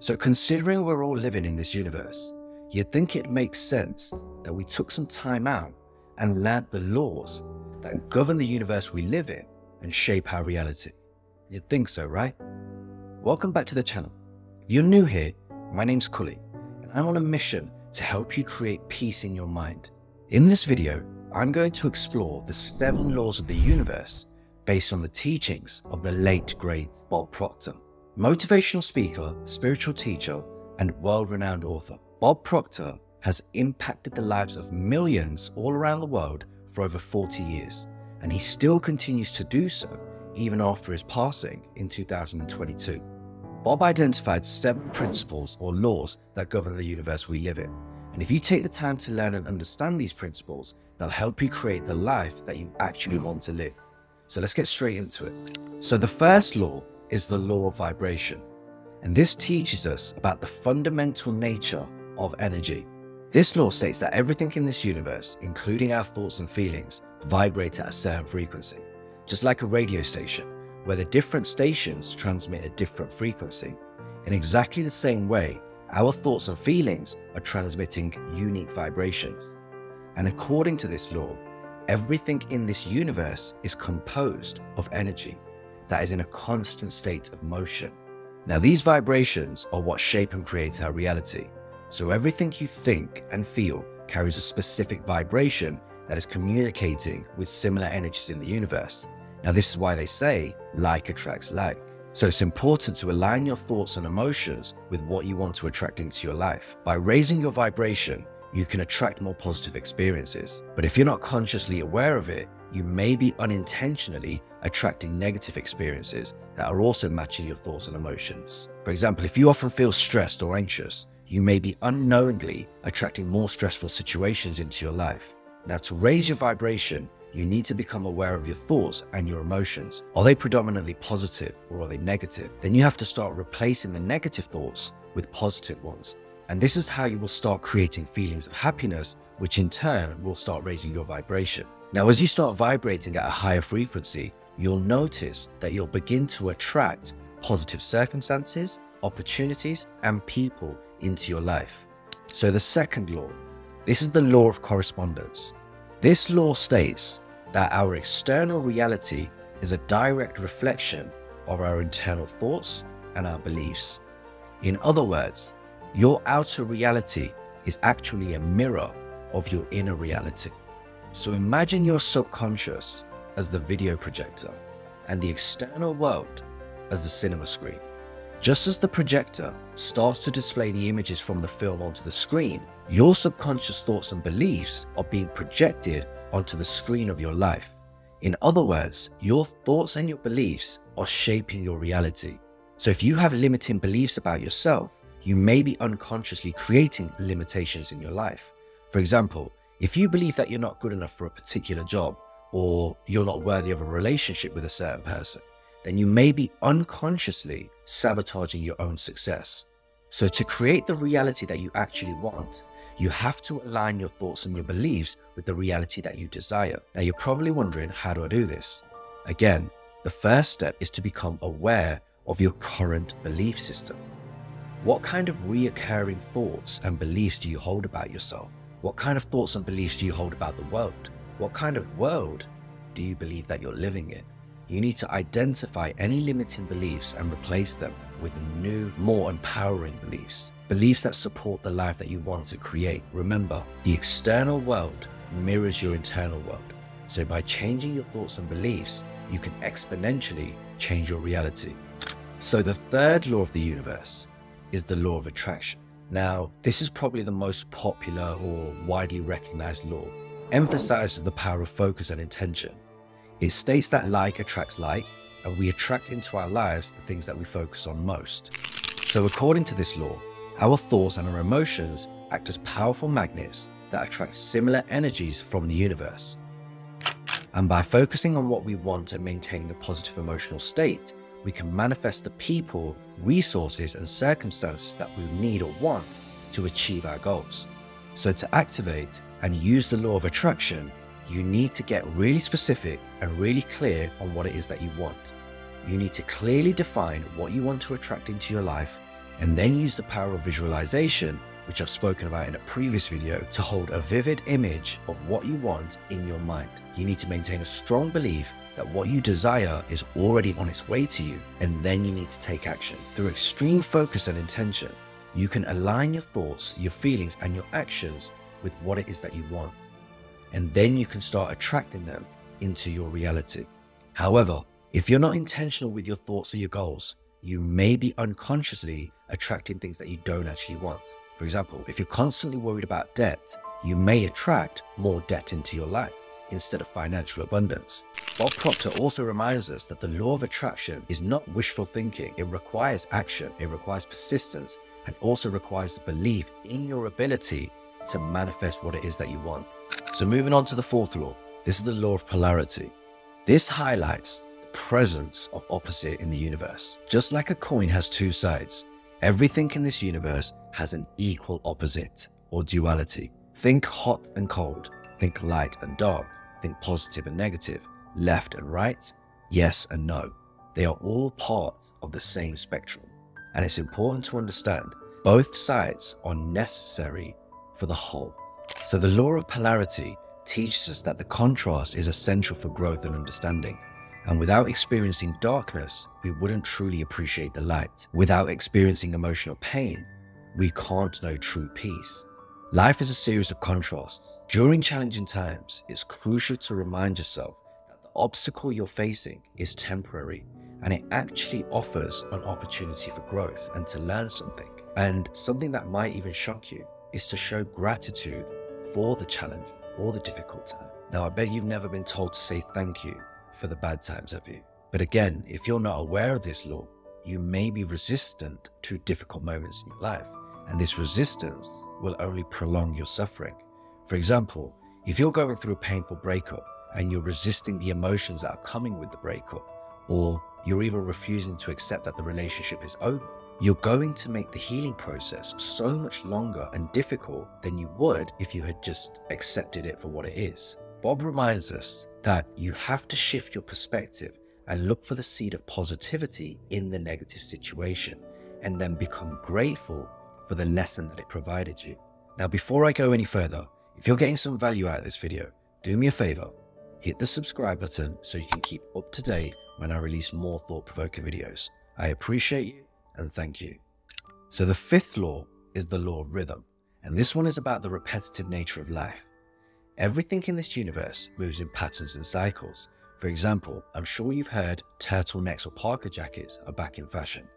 So considering we're all living in this universe, you'd think it makes sense that we took some time out and learned the laws that govern the universe we live in and shape our reality. You'd think so, right? Welcome back to the channel. If you're new here, my name's Cully, and I'm on a mission to help you create peace in your mind. In this video, I'm going to explore the 7 laws of the universe based on the teachings of the late great Bob Proctor. Motivational speaker, spiritual teacher, and world-renowned author, Bob Proctor has impacted the lives of millions all around the world for over 40 years, and he still continues to do so even after his passing in 2022. Bob identified 7 principles or laws that govern the universe we live in, and if you take the time to learn and understand these principles, they'll help you create the life that you actually want to live. So let's get straight into it. So the first law is the law of vibration, and this teaches us about the fundamental nature of energy. This law states that everything in this universe, including our thoughts and feelings, vibrate at a certain frequency, just like a radio station, where the different stations transmit a different frequency. In exactly the same way, our thoughts and feelings are transmitting unique vibrations. And according to this law, everything in this universe is composed of energy that is in a constant state of motion. Now, these vibrations are what shape and create our reality. So everything you think and feel carries a specific vibration that is communicating with similar energies in the universe. Now, this is why they say like attracts like. So it's important to align your thoughts and emotions with what you want to attract into your life. By raising your vibration, you can attract more positive experiences. But if you're not consciously aware of it, you may be unintentionally attracting negative experiences that are also matching your thoughts and emotions. For example, if you often feel stressed or anxious, you may be unknowingly attracting more stressful situations into your life. Now, to raise your vibration, you need to become aware of your thoughts and your emotions. Are they predominantly positive or are they negative? Then you have to start replacing the negative thoughts with positive ones. And this is how you will start creating feelings of happiness, which in turn will start raising your vibration. Now, as you start vibrating at a higher frequency, you'll notice that you'll begin to attract positive circumstances, opportunities, and people into your life. So the second law, this is the law of correspondence. This law states that our external reality is a direct reflection of our internal thoughts and our beliefs. In other words, your outer reality is actually a mirror of your inner reality. So imagine your subconscious as the video projector and the external world as the cinema screen. Just as the projector starts to display the images from the film onto the screen, your subconscious thoughts and beliefs are being projected onto the screen of your life. In other words, your thoughts and your beliefs are shaping your reality. So if you have limiting beliefs about yourself, you may be unconsciously creating limitations in your life. For example, if you believe that you're not good enough for a particular job, or you're not worthy of a relationship with a certain person, then you may be unconsciously sabotaging your own success. So to create the reality that you actually want, you have to align your thoughts and your beliefs with the reality that you desire. Now, you're probably wondering, how do I do this? Again, the first step is to become aware of your current belief system. What kind of reoccurring thoughts and beliefs do you hold about yourself? What kind of thoughts and beliefs do you hold about the world? What kind of world do you believe that you're living in? You need to identify any limiting beliefs and replace them with new, more empowering beliefs. Beliefs that support the life that you want to create. Remember, the external world mirrors your internal world. So by changing your thoughts and beliefs, you can exponentially change your reality. So the third law of the universe is the law of attraction. Now, this is probably the most popular or widely recognized law. Emphasizes the power of focus and intention. It states that like attracts like, and we attract into our lives the things that we focus on most. So according to this law, our thoughts and our emotions act as powerful magnets that attract similar energies from the universe. And by focusing on what we want and maintaining a positive emotional state, we can manifest the people, resources, and circumstances that we need or want to achieve our goals. So to activate and use the law of attraction, you need to get really specific and really clear on what it is that you want. You need to clearly define what you want to attract into your life and then use the power of visualization, which I've spoken about in a previous video, to hold a vivid image of what you want in your mind. You need to maintain a strong belief that what you desire is already on its way to you, and then you need to take action. Through extreme focus and intention, you can align your thoughts, your feelings, and your actions with what it is that you want. And then you can start attracting them into your reality. However, if you're not intentional with your thoughts or your goals, you may be unconsciously attracting things that you don't actually want. For example, if you're constantly worried about debt, you may attract more debt into your life instead of financial abundance. Bob Proctor also reminds us that the law of attraction is not wishful thinking. It requires action, it requires persistence, and also requires belief in your ability to manifest what it is that you want. So moving on to the fourth law, this is the law of polarity. This highlights the presence of opposite in the universe. Just like a coin has two sides, everything in this universe has an equal opposite or duality. Think hot and cold, think light and dark, think positive and negative, left and right, yes and no. They are all part of the same spectrum. And it's important to understand both sides are necessary for the whole. So the law of polarity teaches us that the contrast is essential for growth and understanding. And without experiencing darkness, we wouldn't truly appreciate the light. Without experiencing emotional pain, we can't know true peace. Life is a series of contrasts. During challenging times, it's crucial to remind yourself that the obstacle you're facing is temporary, and it actually offers an opportunity for growth and to learn something. And something that might even shock you is to show gratitude for the challenge or the difficult time. Now, I bet you've never been told to say thank you for the bad times, have you? But again, if you're not aware of this law, you may be resistant to difficult moments in your life, and this resistance will only prolong your suffering. For example, if you're going through a painful breakup and you're resisting the emotions that are coming with the breakup, or you're even refusing to accept that the relationship is over, you're going to make the healing process so much longer and difficult than you would if you had just accepted it for what it is. Bob reminds us that you have to shift your perspective and look for the seed of positivity in the negative situation, and then become grateful for the lesson that it provided you. Now, before I go any further, if you're getting some value out of this video, do me a favor, hit the subscribe button so you can keep up to date when I release more thought-provoking videos. I appreciate you and thank you. So the fifth law is the law of rhythm, and this one is about the repetitive nature of life. Everything in this universe moves in patterns and cycles. For example, I'm sure you've heard turtlenecks or parka jackets are back in fashion.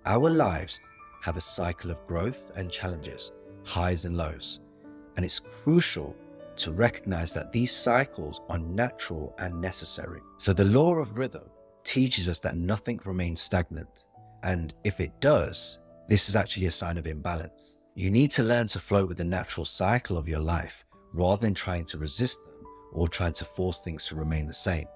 Our lives have a cycle of growth and challenges, highs and lows, and it's crucial to recognize that these cycles are natural and necessary. So the law of rhythm teaches us that nothing remains stagnant, and if it does, this is actually a sign of imbalance. You need to learn to flow with the natural cycle of your life rather than trying to resist them or trying to force things to remain the same.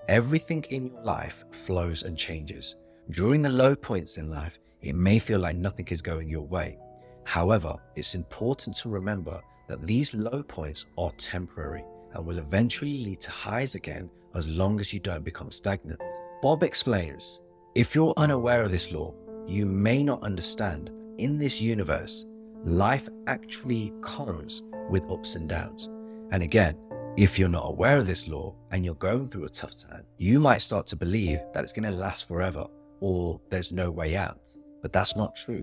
Everything in your life flows and changes. During the low points in life, it may feel like nothing is going your way. However, it's important to remember that these low points are temporary and will eventually lead to highs again as long as you don't become stagnant. Bob explains, if you're unaware of this law, you may not understand in this universe, life actually comes with ups and downs. And again, if you're not aware of this law and you're going through a tough time, you might start to believe that it's going to last forever or there's no way out, but that's not true.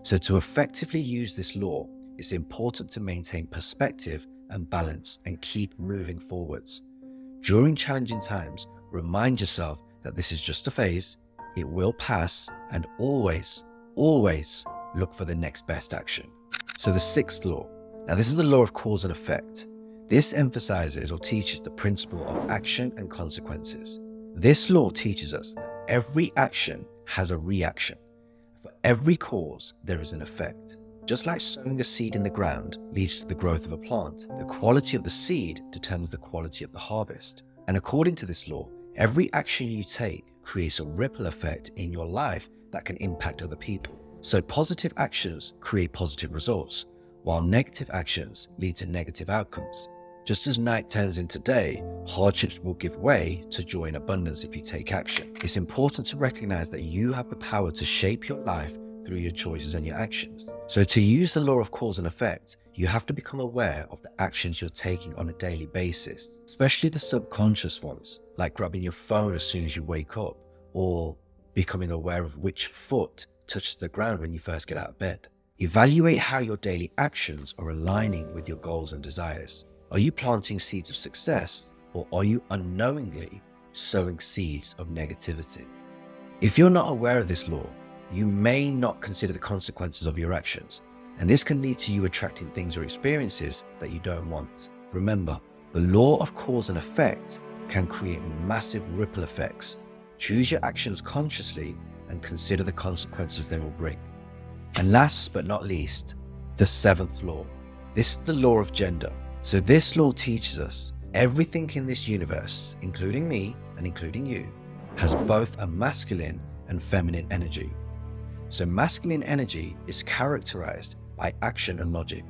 So to effectively use this law, it's important to maintain perspective and balance and keep moving forwards. During challenging times, remind yourself that this is just a phase, it will pass, and always, always look for the next best action. So the sixth law. Now this is the law of cause and effect. This emphasizes or teaches the principle of action and consequences. This law teaches us that every action has a reaction. For every cause, there is an effect. Just like sowing a seed in the ground leads to the growth of a plant, the quality of the seed determines the quality of the harvest. And according to this law, every action you take creates a ripple effect in your life that can impact other people. So positive actions create positive results, while negative actions lead to negative outcomes. Just as night turns into day, hardships will give way to joy and abundance if you take action. It's important to recognize that you have the power to shape your life through your choices and your actions. So to use the law of cause and effect, you have to become aware of the actions you're taking on a daily basis, especially the subconscious ones, like grabbing your phone as soon as you wake up, or becoming aware of which foot touches the ground when you first get out of bed. Evaluate how your daily actions are aligning with your goals and desires. Are you planting seeds of success, or are you unknowingly sowing seeds of negativity? If you're not aware of this law, you may not consider the consequences of your actions, and this can lead to you attracting things or experiences that you don't want. Remember, the law of cause and effect can create massive ripple effects. Choose your actions consciously and consider the consequences they will bring. And last but not least, the seventh law. This is the law of gender. So this law teaches us everything in this universe, including me and including you, has both a masculine and feminine energy. So masculine energy is characterized by action and logic,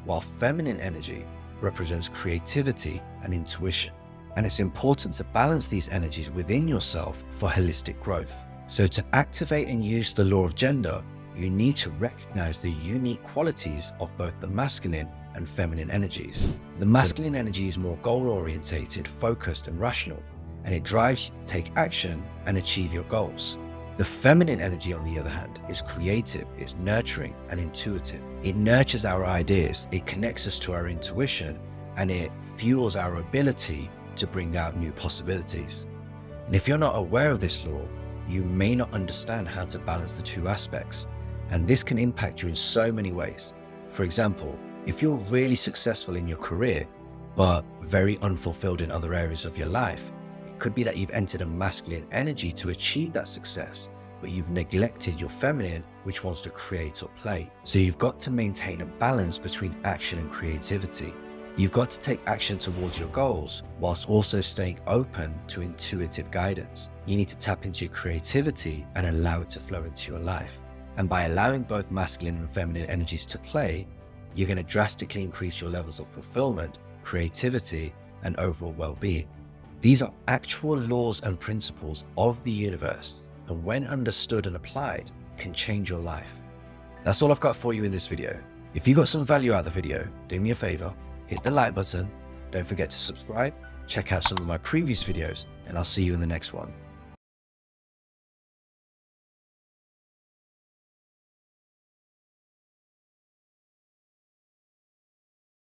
while feminine energy represents creativity and intuition. And it's important to balance these energies within yourself for holistic growth. So to activate and use the law of gender, you need to recognize the unique qualities of both the masculine and feminine energies. The masculine energy is more goal-orientated, focused, and rational, and it drives you to take action and achieve your goals. The feminine energy, on the other hand, is creative, it's nurturing and intuitive. It nurtures our ideas, it connects us to our intuition, and it fuels our ability to bring out new possibilities. And if you're not aware of this law, you may not understand how to balance the two aspects, and this can impact you in so many ways. For example, if you're really successful in your career, but very unfulfilled in other areas of your life, it could be that you've entered a masculine energy to achieve that success, but you've neglected your feminine, which wants to create or play. So you've got to maintain a balance between action and creativity. You've got to take action towards your goals, whilst also staying open to intuitive guidance. You need to tap into your creativity and allow it to flow into your life. And by allowing both masculine and feminine energies to play, you're going to drastically increase your levels of fulfillment, creativity, and overall well-being. These are actual laws and principles of the universe, and when understood and applied, can change your life. That's all I've got for you in this video. If you got some value out of the video, do me a favor, hit the like button, don't forget to subscribe, check out some of my previous videos, and I'll see you in the next one.